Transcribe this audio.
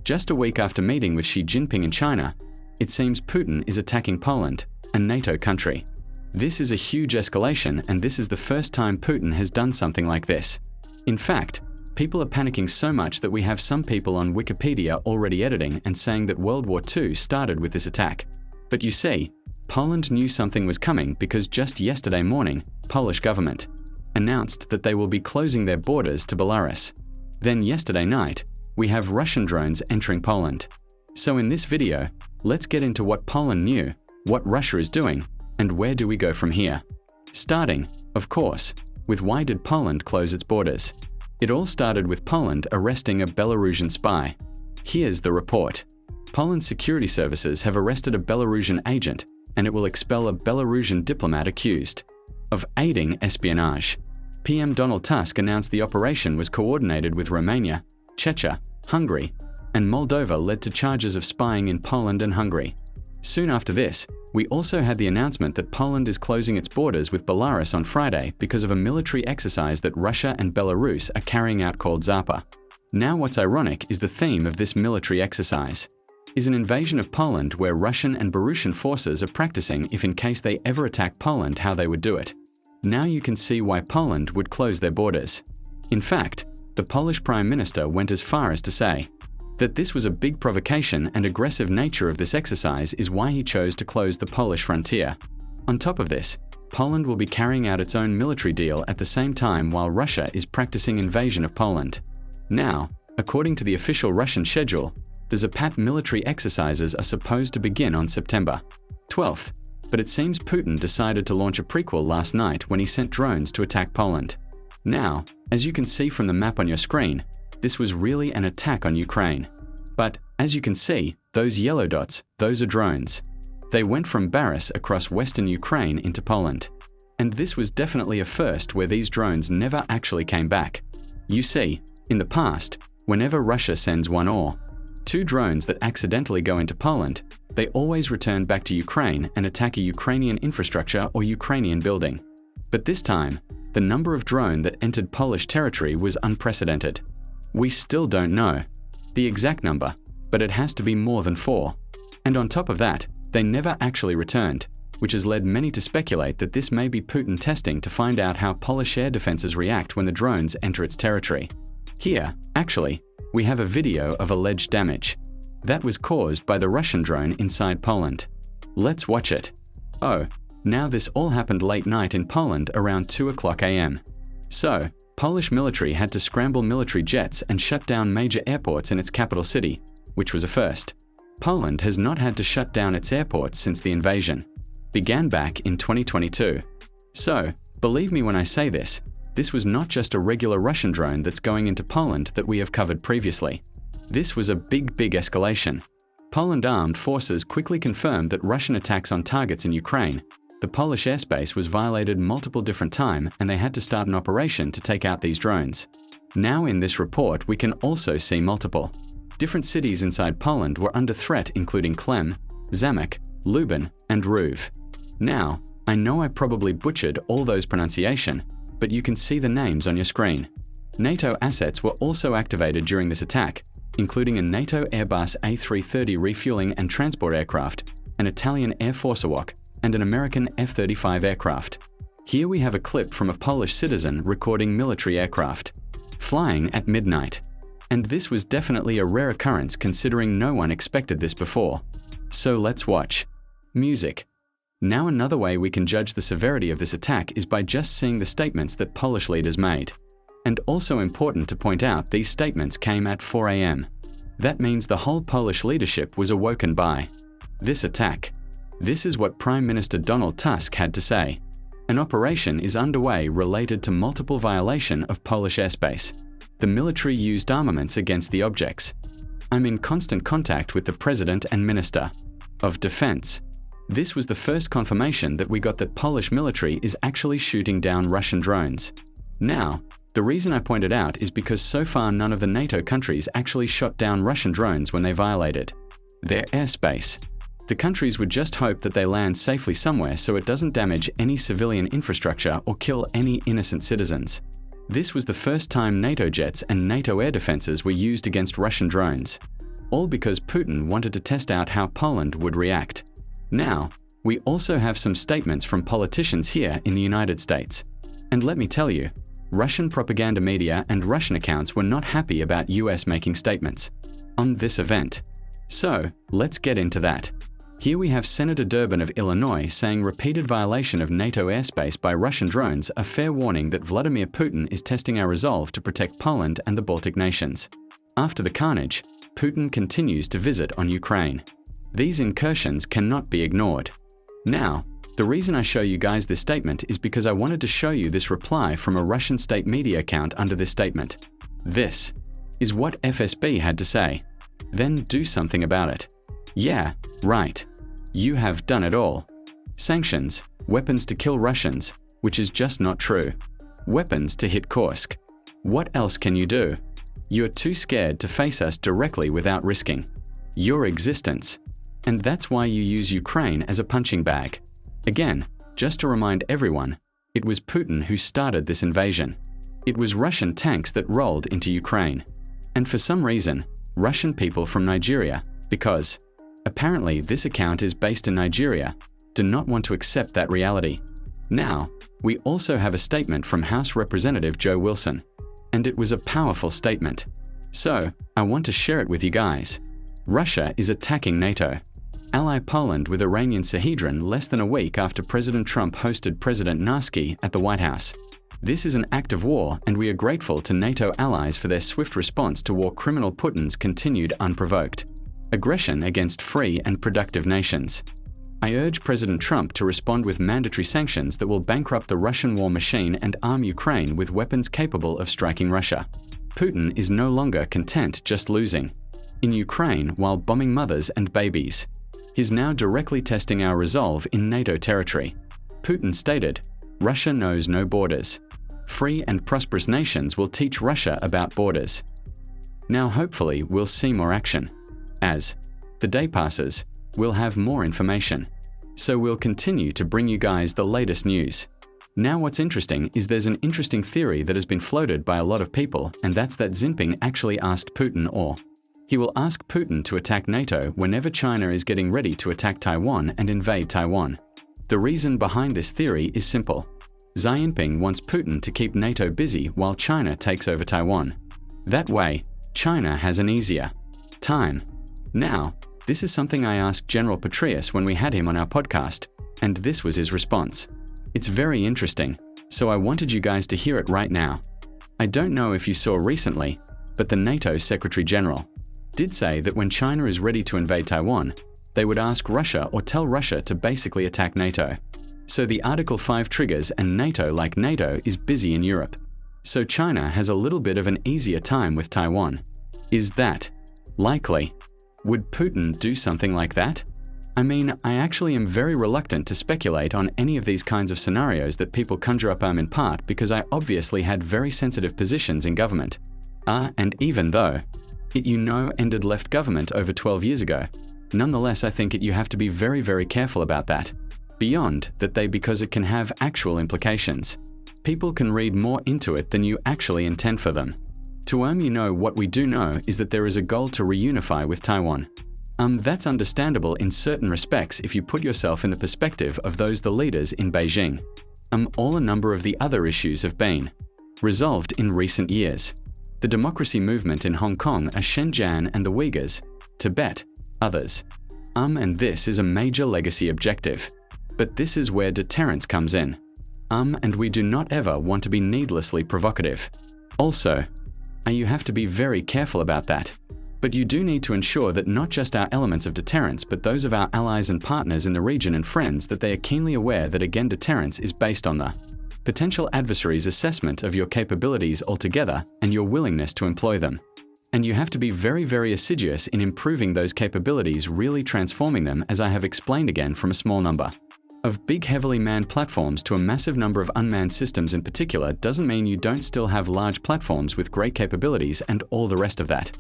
Just a week after meeting with Xi Jinping in China, it seems Putin is attacking Poland, a NATO country. This is a huge escalation, and this is the first time Putin has done something like this. In fact, people are panicking so much that we have some people on Wikipedia already editing and saying that World War II started with this attack. But you see, Poland knew something was coming because just yesterday morning, Polish government announced that they will be closing their borders to Belarus. Then yesterday night, we have Russian drones entering Poland. So in this video, let's get into what Poland knew, what Russia is doing, and where do we go from here. Starting, of course, with why did Poland close its borders? It all started with Poland arresting a Belarusian spy. Here's the report. Poland's security services have arrested a Belarusian agent, and it will expel a Belarusian diplomat accused of aiding espionage. PM Donald Tusk announced the operation was coordinated with Romania, Czechia, Hungary, and Moldova, led to charges of spying in Poland and Hungary. Soon after this, we also had the announcement that Poland is closing its borders with Belarus on Friday because of a military exercise that Russia and Belarus are carrying out called Zappa. Now what's ironic is the theme of this military exercise is an invasion of Poland where Russian and Belarusian forces are practicing if in case they ever attack Poland how they would do it. Now you can see why Poland would close their borders. In fact, the Polish Prime Minister went as far as to say that this was a big provocation, and aggressive nature of this exercise is why he chose to close the Polish frontier. On top of this, Poland will be carrying out its own military deal at the same time while Russia is practicing invasion of Poland. Now, according to the official Russian schedule, the Zapad military exercises are supposed to begin on September 12th, but it seems Putin decided to launch a prequel last night when he sent drones to attack Poland. Now, as you can see from the map on your screen, this was really an attack on Ukraine. But, as you can see, those yellow dots, those are drones. They went from Belarus across western Ukraine into Poland. And this was definitely a first where these drones never actually came back. You see, in the past, whenever Russia sends one or two drones that accidentally go into Poland, they always return back to Ukraine and attack a Ukrainian infrastructure or Ukrainian building. But this time, the number of drones that entered Polish territory was unprecedented. We still don't know the exact number, but it has to be more than 4. And on top of that, they never actually returned, which has led many to speculate that this may be Putin testing to find out how Polish air defenses react when the drones enter its territory. Here, actually, we have a video of alleged damage that was caused by the Russian drone inside Poland. Let's watch it. Oh, now this all happened late night in Poland around 2:00 a.m. So, Polish military had to scramble military jets and shut down major airports in its capital city, which was a first. Poland has not had to shut down its airports since the invasion began back in 2022. So, believe me when I say this was not just a regular Russian drone that's going into Poland that we have covered previously. This was a big escalation. Poland armed forces quickly confirmed that Russian attacks on targets in Ukraine, the Polish airspace was violated multiple different times, and they had to start an operation to take out these drones. Now in this report we can also see multiple different cities inside Poland were under threat, including Klem, Zamek, Lubin, and Rów. Now, I know I probably butchered all those pronunciation, but you can see the names on your screen. NATO assets were also activated during this attack, including a NATO Airbus A330 refueling and transport aircraft, an Italian Air Force Awak, and an American F-35 aircraft. Here we have a clip from a Polish citizen recording military aircraft flying at midnight. And this was definitely a rare occurrence considering no one expected this before. So let's watch. Music. Now another way we can judge the severity of this attack is by just seeing the statements that Polish leaders made. And also important to point out, these statements came at 4 a.m. That means the whole Polish leadership was awoken by this attack. This is what Prime Minister Donald Tusk had to say. An operation is underway related to multiple violation of Polish airspace. The military used armaments against the objects. I'm in constant contact with the President and Minister of Defense. This was the first confirmation that we got that Polish military is actually shooting down Russian drones. Now, the reason I pointed out is because so far none of the NATO countries actually shot down Russian drones when they violated their airspace. The countries would just hope that they land safely somewhere so it doesn't damage any civilian infrastructure or kill any innocent citizens. This was the first time NATO jets and NATO air defenses were used against Russian drones. all because Putin wanted to test out how Poland would react. Now, we also have some statements from politicians here in the United States. And let me tell you, Russian propaganda media and Russian accounts were not happy about US making statements on this event. So, let's get into that. Here we have Senator Durbin of Illinois saying repeated violation of NATO airspace by Russian drones a fair warning that Vladimir Putin is testing our resolve to protect Poland and the Baltic nations. After the carnage, Putin continues to visit on Ukraine. These incursions cannot be ignored. Now, the reason I show you guys this statement is because I wanted to show you this reply from a Russian state media account under this statement. This is what FSB had to say. Then do something about it. Yeah, right. You have done it all. Sanctions, weapons to kill Russians, which is just not true. Weapons to hit Kursk. What else can you do? You're too scared to face us directly without risking your existence. And that's why you use Ukraine as a punching bag. Again, just to remind everyone, it was Putin who started this invasion. It was Russian tanks that rolled into Ukraine. And for some reason, Russian people from Nigeria, because apparently this account is based in Nigeria, do not want to accept that reality. Now, we also have a statement from House Representative Joe Wilson, and it was a powerful statement. So, I want to share it with you guys. Russia is attacking NATO. Ally Poland with Iranian Sahedrin less than a week after President Trump hosted President Narski at the White House. This is an act of war, and we are grateful to NATO allies for their swift response to war criminal Putin's continued unprovoked aggression against free and productive nations. I urge President Trump to respond with mandatory sanctions that will bankrupt the Russian war machine and arm Ukraine with weapons capable of striking Russia. Putin is no longer content just losing in Ukraine while bombing mothers and babies. He's now directly testing our resolve in NATO territory. Putin stated, "Russia knows no borders. Free and prosperous nations will teach Russia about borders." Now hopefully we'll see more action. As the day passes, we'll have more information. So we'll continue to bring you guys the latest news. Now what's interesting is there's an interesting theory that has been floated by a lot of people, and that's that Jinping actually asked Putin, or he will ask Putin to attack NATO whenever China is getting ready to attack Taiwan and invade Taiwan. The reason behind this theory is simple. Xi Jinping wants Putin to keep NATO busy while China takes over Taiwan. That way, China has an easier time. Now, this is something I asked General Petraeus when we had him on our podcast, and this was his response. It's very interesting, so I wanted you guys to hear it right now. I don't know if you saw recently, but the NATO Secretary General did say that when China is ready to invade Taiwan, they would ask Russia or tell Russia to basically attack NATO. So the Article 5 triggers, and NATO, like NATO, is busy in Europe. So China has a little bit of an easier time with Taiwan. Is that likely? Would Putin do something like that? I mean, I actually am very reluctant to speculate on any of these kinds of scenarios that people conjure up in part because I obviously had very sensitive positions in government. And even though it ended left government over 12 years ago, nonetheless I think you have to be very, very careful about that. Beyond that because it can have actual implications. People can read more into it than you actually intend for them. To what we do know is that there is a goal to reunify with Taiwan. That's understandable in certain respects if you put yourself in the perspective of the leaders in Beijing. All a number of the other issues have been resolved in recent years. The democracy movement in Hong Kong, Shenzhen and the Uyghurs, Tibet, others. And this is a major legacy objective. But this is where deterrence comes in. And we do not ever want to be needlessly provocative. Also, you have to be very careful about that. But you do need to ensure that not just our elements of deterrence, but those of our allies and partners in the region and friends, that they are keenly aware that again deterrence is based on the potential adversary's assessment of your capabilities altogether and your willingness to employ them. And you have to be very, very assiduous in improving those capabilities, really transforming them, as I have explained again, from a small number of big heavily manned platforms to a massive number of unmanned systems in particular doesn't mean you don't still have large platforms with great capabilities and all the rest of that.